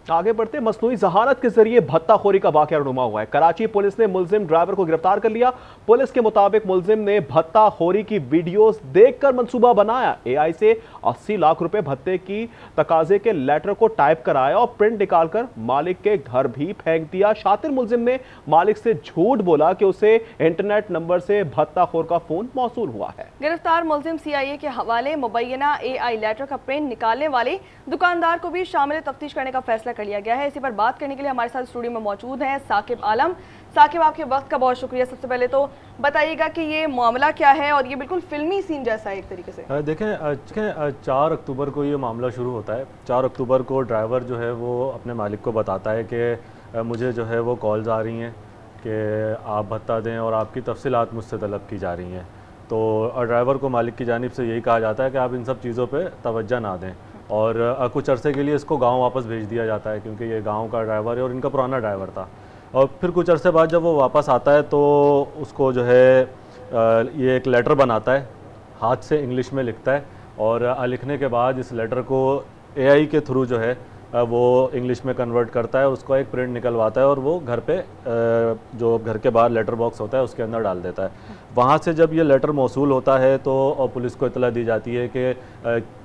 आगे बढ़ते मसनूई जहानत के जरिए भत्ताखोरी का वाकया रुनुमा हुआ है। कराची पुलिस ने मुलजिम ड्राइवर को गिरफ्तार कर लिया। पुलिस के मुताबिक मुलजिम ने भत्ताखोरी की वीडियोस देखकर मंसूबा बनाया। एआई से 80 लाख रुपए भत्ते की तकाजे के लेटर को टाइप कराया और प्रिंट निकालकर मालिक के घर भी फेंक दिया। शातिर मुलजिम ने मालिक से झूठ बोला कि उसे इंटरनेट नंबर से भत्ताखोर का फोन मौसूल हुआ है। गिरफ्तार मुलजिम सीआईए के हवाले मुबैना एआई लेटर का प्रिंट निकालने वाले दुकानदार को भी शामिल तफ्तीश करने का फैसला कर लिया गया है। इसी पर बात करने के लिए हमारे साथ स्टूडियो में मौजूद हैं साकिब आलम। साकिब, आपके वक्त का बहुत शुक्रिया। सबसे पहले तो बताइएगा कि ये मामला क्या है और ये बिल्कुल फिल्मी सीन जैसा है एक तरीके से। देखें 4 अक्टूबर को ये मामला शुरू होता है। 4 अक्टूबर को ड्राइवर जो है वो अपने मालिक को बताता है कि मुझे जो है वो कॉल्स आ रही हैं कि आप भत्ता दें और आपकी तफसीलात मुझसे तलब की जा रही हैं। तो ड्राइवर को मालिक की जानिब से यही कहा जाता है कि आप इन सब चीज़ों पे तवज्जो ना दें और कुछ अरसे के लिए इसको गांव वापस भेज दिया जाता है, क्योंकि ये गांव का ड्राइवर है और इनका पुराना ड्राइवर था। और फिर कुछ अरसे बाद जब वो वापस आता है तो उसको जो है ये एक लेटर बनाता है, हाथ से इंग्लिश में लिखता है और लिखने के बाद इस लेटर को एआई के थ्रू जो है वो इंग्लिश में कन्वर्ट करता है, उसको एक प्रिंट निकलवाता है और वो घर पे जो घर के बाहर लेटर बॉक्स होता है उसके अंदर डाल देता है। वहाँ से जब ये लेटर मौसूल होता है तो पुलिस को इतला दी जाती है कि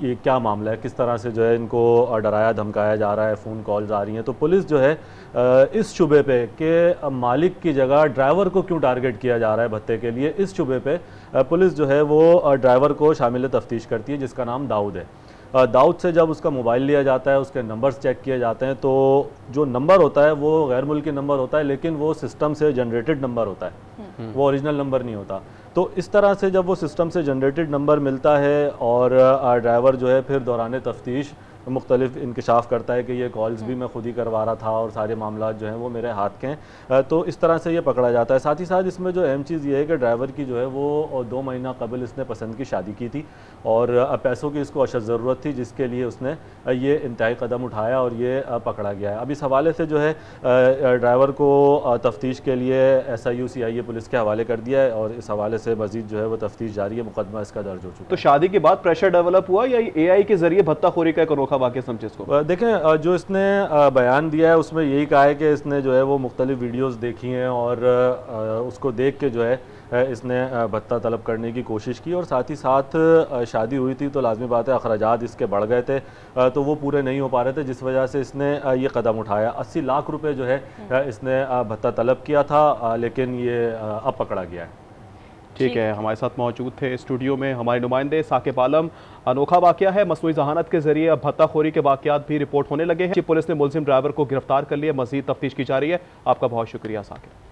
ये क्या मामला है, किस तरह से जो है इनको डराया धमकाया जा रहा है, फ़ोन कॉल्स आ रही हैं। तो पुलिस जो है इस शुबे पे कि मालिक की जगह ड्राइवर को क्यों टारगेट किया जा रहा है भत्ते के लिए, इस शुबे पे पुलिस जो है वो ड्राइवर को शामिल तफ्तीश करती है जिसका नाम दाऊद है। दाऊद से जब उसका मोबाइल लिया जाता है, उसके नंबर्स चेक किए जाते हैं, तो जो नंबर होता है वो गैर मुल्की नंबर होता है, लेकिन वो सिस्टम से जनरेटेड नंबर होता है, वो ओरिजिनल नंबर नहीं होता। तो इस तरह से जब वो सिस्टम से जनरेटेड नंबर मिलता है और ड्राइवर जो है फिर दौरान तफ्तीश मुख्तलिफ इंकशाफ करता है कि ये कॉल्स भी मैं खुद ही करवा रहा था और सारे मामला जो हैं वो मेरे हाथ के हैं, तो इस तरह से ये पकड़ा जाता है। साथ ही साथ इसमें जो अहम चीज़ ये है कि ड्राइवर की जो है वो 2 महीना कबल इसने पसंद की शादी की थी और पैसों की इसको अशद ज़रूरत थी, जिसके लिए उसने ये इंतहाई कदम उठाया और ये पकड़ा गया है। अब इस हवाले से जो है ड्राइवर को तफ्तीश के लिए SIU CIA पुलिस के हवाले कर दिया है और इस हवाले से मजीद जो है वो तफ्तीश जारी है, मुकदमा इसका दर्ज हो चुका है। तो शादी के बाद प्रेशर डेवलप हुआ या एआई के जरिए भत्ताखोरी का एक अनोखा वाकया समझे इसको? देखें जो इसने बयान दिया है उसमें यही कहा है कि इसने जो है वो मुख्तलिफ वीडियोस देखी हैं और उसको देख के जो है इसने भत्ता तलब करने की कोशिश की और साथ ही साथ शादी हुई थी तो लाजमी बात है अखराजात इसके बढ़ गए थे, तो वो पूरे नहीं हो पा रहे थे, जिस वजह से इसने ये कदम उठाया। 80 लाख रुपए जो है इसने भत्ता तलब किया था, लेकिन ये अब पकड़ा गया है। ठीक है, हमारे साथ मौजूद थे स्टूडियो में हमारे नुमाइंदे साकिब आलम। अनोखा वाकया है, मसनूई जहानत के जरिए अब भत्ताखोरी के वाकयात भी रिपोर्ट होने लगे हैं। पुलिस ने मुलजिम ड्राइवर को गिरफ्तार कर लिया, मजीद तफ्तीश की जा रही है। आपका बहुत शुक्रिया साकिब।